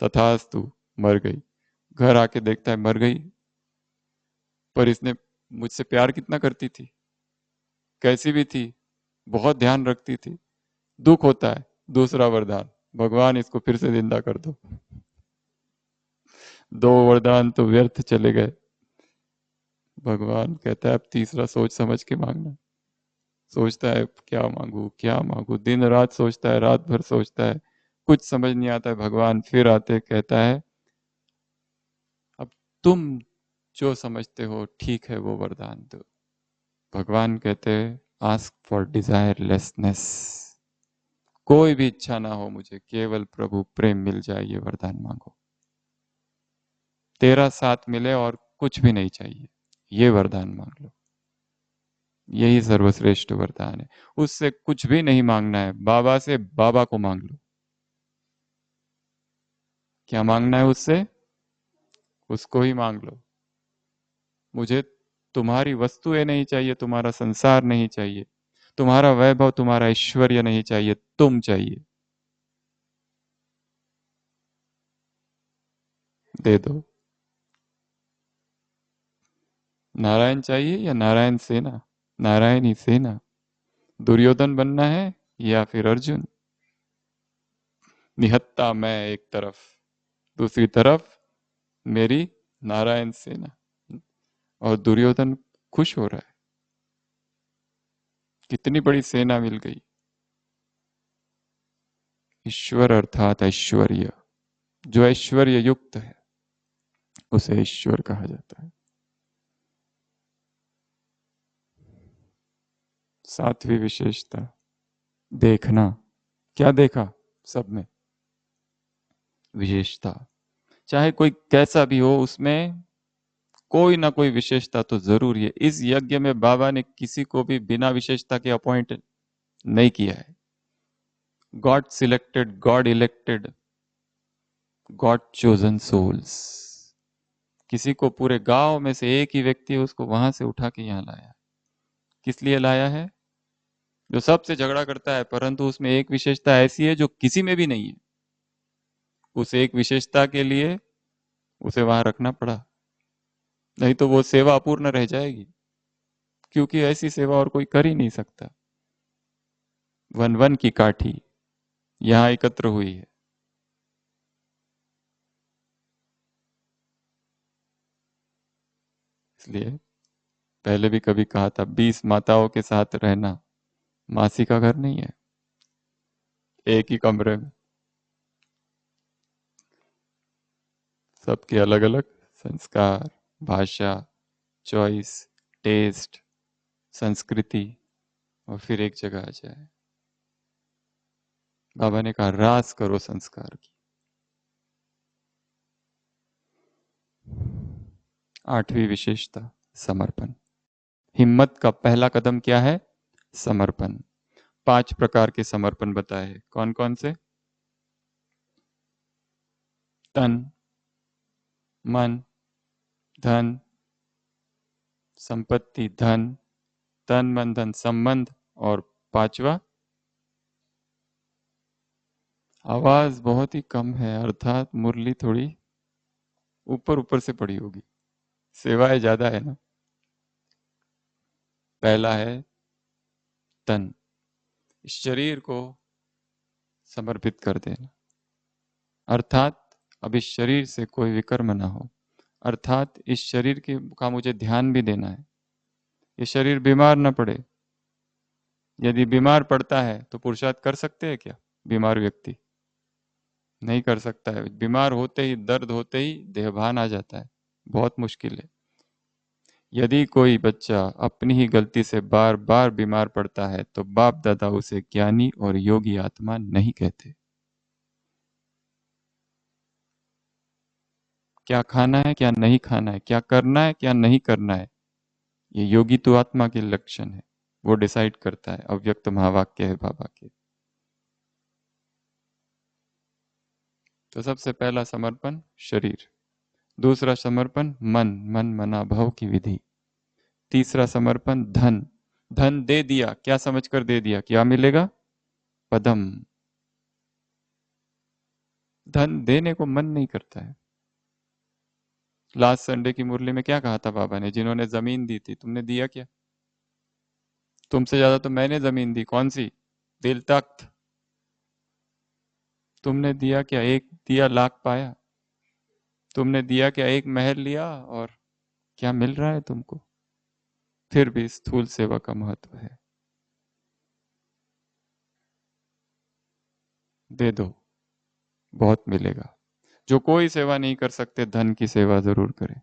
तथास्तु, मर गई। घर आके देखता है मर गई, पर इसने मुझसे प्यार कितना करती थी, कैसी भी थी, बहुत ध्यान रखती थी। दुख होता है। दूसरा वरदान, भगवान इसको फिर से जिंदा कर दो। 2 वरदान तो व्यर्थ चले गए। भगवान कहता है अब तीसरा सोच समझ के मांगना। सोचता है क्या मांगू क्या मांगू, दिन रात सोचता है, रात भर सोचता है, कुछ समझ नहीं आता है। भगवान फिर आते, कहता है अब तुम जो समझते हो ठीक है वो वरदान दो। भगवान कहते हैं आस्क फॉर डिजायरलेसनेस, कोई भी इच्छा ना हो मुझे, केवल प्रभु प्रेम मिल जाए, ये वरदान मांगो। तेरा साथ मिले और कुछ भी नहीं चाहिए, ये वरदान मांग लो। यही सर्वश्रेष्ठ वरदान है। उससे कुछ भी नहीं मांगना है, बाबा से बाबा को मांग लो। क्या मांगना है उससे? उसको ही मांग लो। मुझे तुम्हारी वस्तुएं नहीं चाहिए, तुम्हारा संसार नहीं चाहिए, तुम्हारा वैभव, तुम्हारा ऐश्वर्य नहीं चाहिए, तुम चाहिए, दे दो। नारायण चाहिए या नारायण सेना? नारायण ही सेना। दुर्योधन बनना है या फिर अर्जुन? निहत्ता मैं एक तरफ, दूसरी तरफ मेरी नारायण सेना। और दुर्योधन खुश हो रहा है, कितनी बड़ी सेना मिल गई। ईश्वर अर्थात ऐश्वर्य, जो ऐश्वर्य युक्त है उसे ईश्वर कहा जाता है। 7वीं विशेषता, देखना। क्या देखा? सब में विशेषता, चाहे कोई कैसा भी हो, उसमें कोई ना कोई विशेषता तो जरूर है। इस यज्ञ में बाबा ने किसी को भी बिना विशेषता के अपॉइंट नहीं किया है। God selected, God elected, God chosen souls. किसी को पूरे गांव में से एक ही व्यक्ति है, उसको वहां से उठा के यहाँ लाया। किस लिए लाया है? जो सबसे झगड़ा करता है, परंतु उसमें एक विशेषता ऐसी है जो किसी में भी नहीं है, उस एक विशेषता के लिए उसे वहां रखना पड़ा, नहीं तो वो सेवा अपूर्ण रह जाएगी, क्योंकि ऐसी सेवा और कोई कर ही नहीं सकता। वन वन की काठी यहां एकत्र हुई है। इसलिए पहले भी कभी कहा था, 20 माताओं के साथ रहना मासी का घर नहीं है, एक ही कमरे में सबके अलग अलग संस्कार, भाषा, चॉइस, टेस्ट, संस्कृति, और फिर एक जगह आ जाए। बाबा ने कहा रास करो संस्कार की। 8वीं विशेषता, समर्पण। हिम्मत का पहला कदम क्या है? समर्पण। 5 प्रकार के समर्पण बताए हैं। कौन कौन से? तन, मन, धन, संपत्ति, धन, तन मन धन संबंध, और 5वां, आवाज बहुत ही कम है, अर्थात मुरली थोड़ी ऊपर ऊपर से पड़ी होगी, सेवाएं ज्यादा है ना। पहला है तन, शरीर को समर्पित कर देना, अर्थात अब इस शरीर से कोई विकर्म ना हो, अर्थात इस शरीर के का मुझे ध्यान भी देना है, ये शरीर बीमार ना पड़े। यदि बीमार पड़ता है तो पुरुषार्थ कर सकते हैं क्या? बीमार व्यक्ति नहीं कर सकता है। बीमार होते ही, दर्द होते ही देहभान आ जाता है, बहुत मुश्किल है। यदि कोई बच्चा अपनी ही गलती से बार बार बीमार पड़ता है तो बाप दादा उसे ज्ञानी और योगी आत्मा नहीं कहते। क्या खाना है, क्या नहीं खाना है, क्या करना है, क्या नहीं करना है, ये योगी तो आत्मा के लक्षण है, वो डिसाइड करता है। अव्यक्त महावाक्य है बाबा के। तो सबसे पहला समर्पण शरीर, दूसरा समर्पण मन, मन मना भव की विधि, तीसरा समर्पण धन, धन दे दिया, क्या समझकर दे दिया, क्या मिलेगा? पदम। धन देने को मन नहीं करता है। लास्ट संडे की मुरली में क्या कहा था बाबा ने? जिन्होंने जमीन दी थी, तुमने दिया क्या? तुमसे ज्यादा तो मैंने जमीन दी। कौन सी? दिल तख्त। तुमने दिया क्या? एक दिया लाख पाया। तुमने दिया क्या? एक महल लिया, और क्या मिल रहा है तुमको? फिर भी स्थूल सेवा का महत्व है। दे दो, बहुत मिलेगा। जो कोई सेवा नहीं कर सकते, धन की सेवा जरूर करें।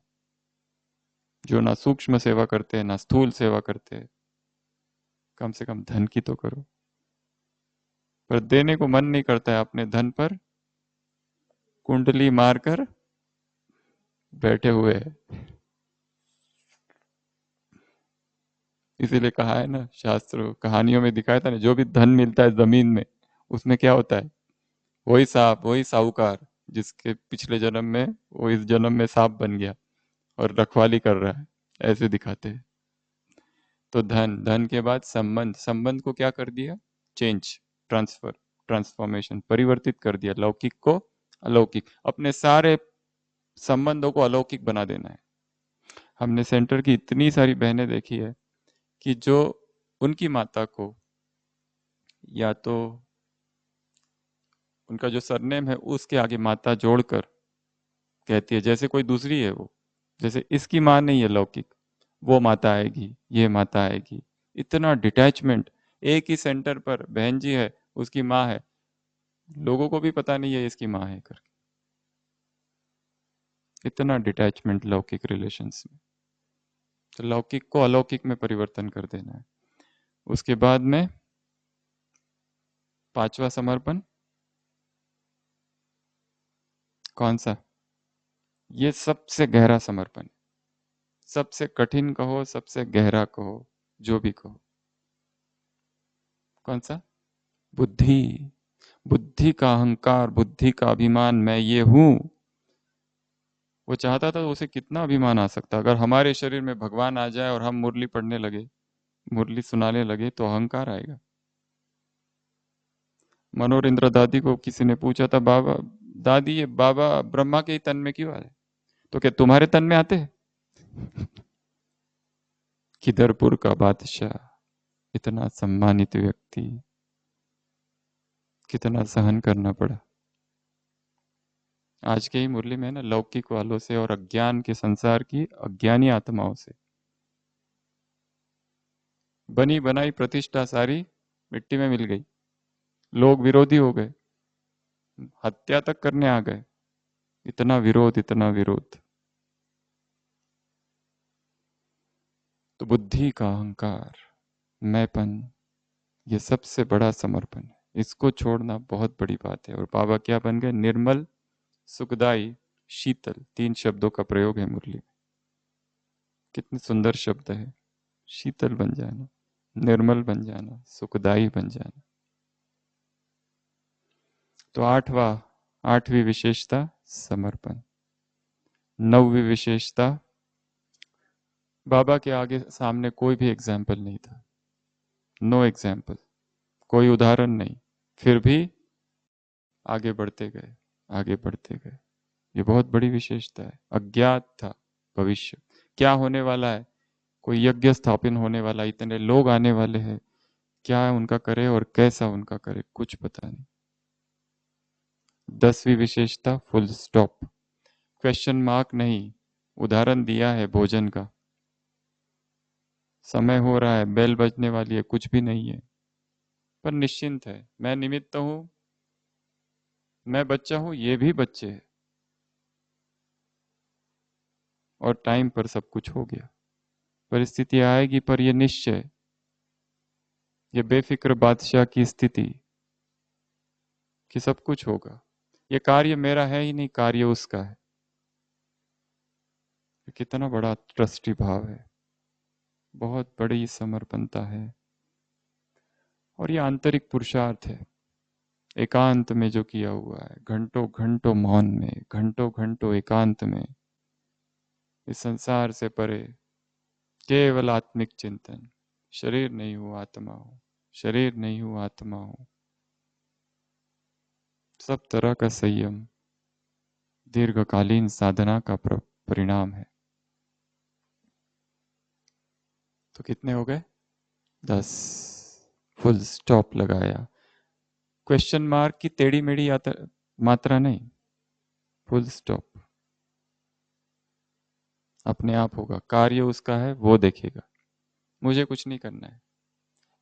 जो ना सूक्ष्म सेवा करते हैं, ना स्थूल सेवा करते हैं, कम से कम धन की तो करो। पर देने को मन नहीं करता है, अपने धन पर कुंडली मारकर बैठे हुए हैं। इसीलिए कहा है ना, शास्त्रों कहानियों में दिखाया था ना, जो भी धन मिलता है जमीन में, उसमें क्या होता है? वही सांप, वही साहूकार, जिसके पिछले जन्म में वो इस जन्म में सांप बन गया और रखवाली कर रहा है, ऐसे दिखाते हैं। तो धन, धन के बाद संबंध, संबंध को क्या कर दिया? चेंज, ट्रांसफर, ट्रांसफॉर्मेशन, परिवर्तित कर दिया। लौकिक को अलौकिक, अपने सारे संबंधों को अलौकिक बना देना है। हमने सेंटर की इतनी सारी बहनें देखी है कि जो उनकी माता को, या तो उनका जो सरनेम है उसके आगे माता जोड़कर कहती है जैसे कोई दूसरी है वो, जैसे इसकी माँ नहीं है लौकिक, वो माता आएगी, ये माता आएगी। इतना डिटैचमेंट। एक ही सेंटर पर बहन जी है, उसकी माँ है, लोगों को भी पता नहीं है इसकी माँ है करके। इतना डिटैचमेंट लौकिक रिलेशंस में। तो लौकिक को अलौकिक में परिवर्तन कर देना है। उसके बाद में 5वां समर्पण कौन सा? ये सबसे गहरा समर्पण, सबसे कठिन कहो, सबसे गहरा कहो, जो भी कहो। कौन सा? बुद्धि। बुद्धि का अहंकार, बुद्धि का अभिमान, मैं ये हूं। वो चाहता था तो उसे कितना अभिमान आ सकता। अगर हमारे शरीर में भगवान आ जाए और हम मुरली पढ़ने लगे, मुरली सुनाने लगे, तो अहंकार आएगा। मनोर इंद्र दादी को किसी ने पूछा था, बाबा दादी ये बाबा ब्रह्मा के ही तन में क्यों आए? तो क्या तुम्हारे तन में आते? किधरपुर का बादशाह, इतना सम्मानित व्यक्ति, कितना सहन करना पड़ा। आज के ही मुरली में ना, लौकिक वालों से और अज्ञान के संसार की अज्ञानी आत्माओं से बनी बनाई प्रतिष्ठा सारी मिट्टी में मिल गई। लोग विरोधी हो गए, हत्या तक करने आ गए। इतना विरोध, इतना विरोध। तो बुद्धि का अहंकार, मैंपन, ये सबसे बड़ा समर्पण है। इसको छोड़ना बहुत बड़ी बात है। और बाबा क्या बन गए? निर्मल, सुखदाई, शीतल, 3 शब्दों का प्रयोग है मुरली में। कितने सुंदर शब्द है। शीतल बन जाना, निर्मल बन जाना, सुखदाई बन जाना। तो आठवीं विशेषता समर्पण। नौवीं विशेषता, बाबा के आगे सामने कोई भी एग्जाम्पल नहीं था, नो एग्जाम्पल, कोई उदाहरण नहीं, फिर भी आगे बढ़ते गए, आगे बढ़ते गए। ये बहुत बड़ी विशेषता है। अज्ञात था भविष्य क्या होने वाला है, कोई यज्ञ स्थापन होने वाला, इतने लोग आने वाले हैं, क्या उनका करे और कैसा उनका करे, कुछ पता नहीं। 10वीं विशेषता फुल स्टॉप, क्वेश्चन मार्क नहीं। उदाहरण दिया है भोजन का, समय हो रहा है, बेल बजने वाली है, कुछ भी नहीं है, पर निश्चिंत है। मैं निमित्त हूं, मैं बच्चा हूं, ये भी बच्चे हैं, और टाइम पर सब कुछ हो गया। परिस्थिति आएगी, पर यह निश्चय, ये बेफिक्र बादशाह की स्थिति कि सब कुछ होगा। ये कार्य मेरा है ही नहीं, कार्य उसका है। कितना बड़ा ट्रस्टी भाव है, बहुत बड़ी समर्पणता है। और ये आंतरिक पुरुषार्थ है, एकांत में जो किया हुआ है, घंटों घंटों मौन में, घंटों घंटों एकांत में, इस संसार से परे केवल आत्मिक चिंतन। शरीर नहीं हूं, आत्मा हूं, शरीर नहीं हूं, आत्मा हूं। सब तरह का संयम दीर्घकालीन साधना का परिणाम है। तो कितने हो गए? 10। फुल स्टॉप लगाया, क्वेश्चन मार्क की टेढ़ी मेढ़ी मात्रा नहीं, फुल स्टॉप। अपने आप होगा, कार्य उसका है, वो देखेगा, मुझे कुछ नहीं करना है।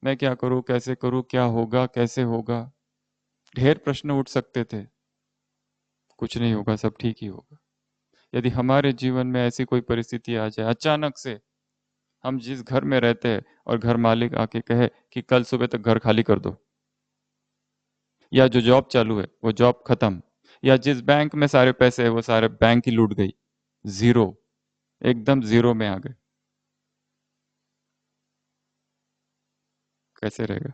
मैं क्या करूं, कैसे करूं, क्या होगा, कैसे होगा, ढेर प्रश्न उठ सकते थे। कुछ नहीं होगा, सब ठीक ही होगा। यदि हमारे जीवन में ऐसी कोई परिस्थिति आ जाए अचानक से, हम जिस घर में रहते हैं और घर मालिक आके कहे कि कल सुबह तक घर खाली कर दो, या जो जॉब चालू है वो जॉब खत्म, या जिस बैंक में सारे पैसे है वो सारे बैंक ही लूट गई, जीरो, एकदम जीरो में आ गए, कैसे रहेगा?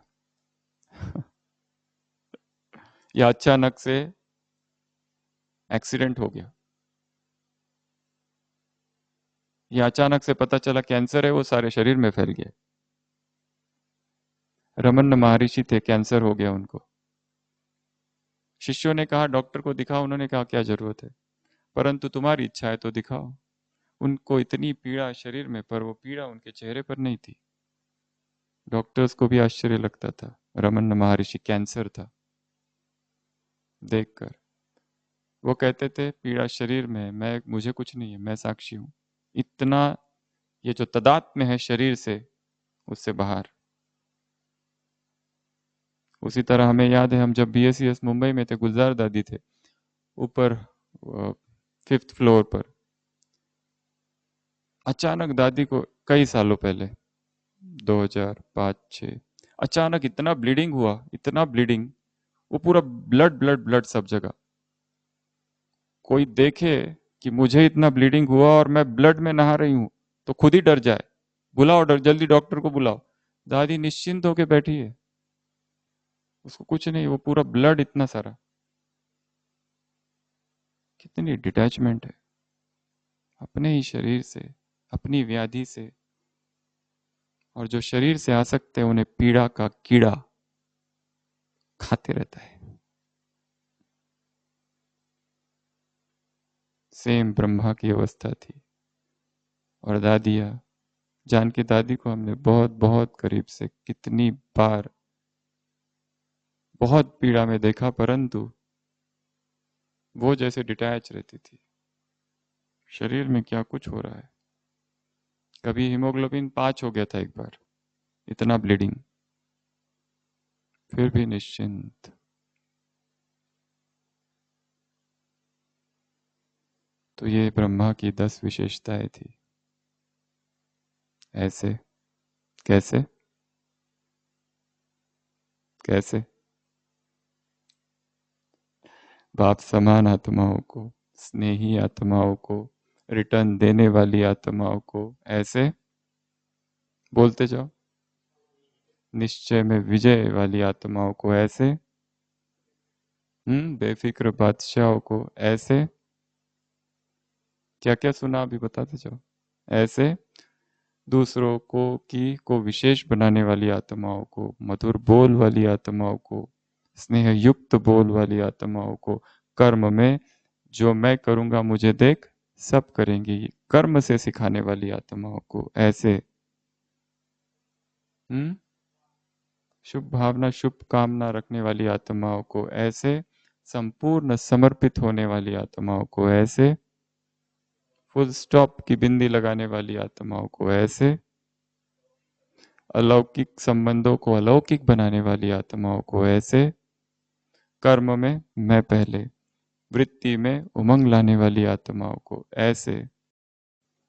या अचानक से एक्सीडेंट हो गया, या अचानक से पता चला कैंसर है, वो सारे शरीर में फैल गया। रमन महर्षि थे, कैंसर हो गया उनको। शिष्यों ने कहा डॉक्टर को दिखाओ, उन्होंने कहा क्या जरूरत है, परंतु तुम्हारी इच्छा है तो दिखाओ। उनको इतनी पीड़ा शरीर में, पर वो पीड़ा उनके चेहरे पर नहीं थी। डॉक्टर्स को भी आश्चर्य लगता था, रमन महर्षि कैंसर था देखकर। वो कहते थे पीड़ा शरीर में है, मैं, मुझे कुछ नहीं है, मैं साक्षी हूं। इतना ये जो तदात्म्य है शरीर से, उससे बाहर। उसी तरह हमें याद है, हम जब BSES मुंबई में थे, गुलजार दादी थे ऊपर 5th फ्लोर पर। अचानक दादी को कई सालों पहले 2005-06 अचानक इतना ब्लीडिंग हुआ, इतना ब्लीडिंग, वो पूरा ब्लड ब्लड ब्लड सब जगह। कोई देखे कि मुझे इतना ब्लीडिंग हुआ और मैं ब्लड में नहा रही हूं तो खुद ही डर जाए, बुलाओ जल्दी डॉक्टर को बुलाओ। दादी निश्चिंत होके बैठी है, उसको कुछ नहीं, वो पूरा ब्लड इतना सारा। कितनी डिटैचमेंट है अपने ही शरीर से, अपनी व्याधि से। और जो शरीर से आसक्त है उन्हें पीड़ा का कीड़ा खाते रहता है। सेम ब्रह्मा की अवस्था थी। और दादिया, जानकी दादी को हमने बहुत बहुत करीब से कितनी बार बहुत पीड़ा में देखा, परंतु वो जैसे डिटैच रहती थी, शरीर में क्या कुछ हो रहा है। कभी हीमोग्लोबिन 5 हो गया था एक बार, इतना ब्लीडिंग, फिर भी निश्चिंत। तो ये ब्रह्मा की 10 विशेषताएं थी। ऐसे कैसे? कैसे? बाप समान आत्माओं को, स्नेही आत्माओं को, रिटर्न देने वाली आत्माओं को, ऐसे बोलते जाओ। निश्चय में विजय वाली आत्माओं को ऐसे, बेफिक्र बादशाहों को ऐसे, क्या क्या सुना अभी बताते जाओ। ऐसे दूसरों को विशेष बनाने वाली आत्माओं को, मधुर बोल वाली आत्माओं को, स्नेह युक्त बोल वाली आत्माओं को, कर्म में जो मैं करूंगा मुझे देख सब करेंगी, कर्म से सिखाने वाली आत्माओं को ऐसे, हम्म शुभ भावना शुभ कामना रखने वाली आत्माओं को ऐसे, संपूर्ण समर्पित होने वाली आत्माओं को ऐसे, फुल स्टॉप की बिंदी लगाने वाली आत्माओं को ऐसे, अलौकिक संबंधों को अलौकिक बनाने वाली आत्माओं को ऐसे, कर्म में मैं पहले, वृत्ति में उमंग लाने वाली आत्माओं को ऐसे,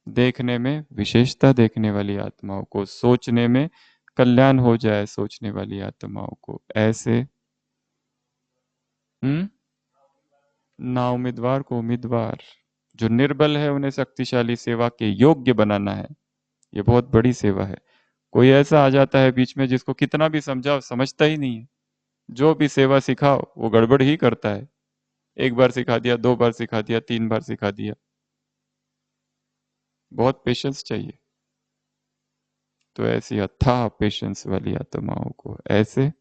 देखने में विशेषता देखने वाली आत्माओं को, सोचने में कल्याण हो जाए सोचने वाली आत्माओं को ऐसे, हम्म ना उम्मीदवार को उम्मीदवार, जो निर्बल है उन्हें शक्तिशाली सेवा के योग्य बनाना है। ये बहुत बड़ी सेवा है। कोई ऐसा आ जाता है बीच में जिसको कितना भी समझाओ समझता ही नहीं है, जो भी सेवा सिखाओ वो गड़बड़ ही करता है। एक बार सिखा दिया, दो बार सिखा दिया, तीन बार सिखा दिया। बहुत पेशेंस चाहिए। तो ऐसी अथाह पेशेंस वाली आत्माओं को ऐसे,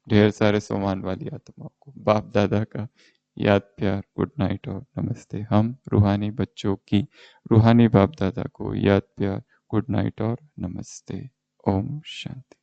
ढेर सारे सम्मान वाली आत्माओं को बाप दादा का याद प्यार गुड नाइट और नमस्ते। हम रूहानी बच्चों की रूहानी बाप दादा को याद प्यार गुड नाइट और नमस्ते। ओम शांति।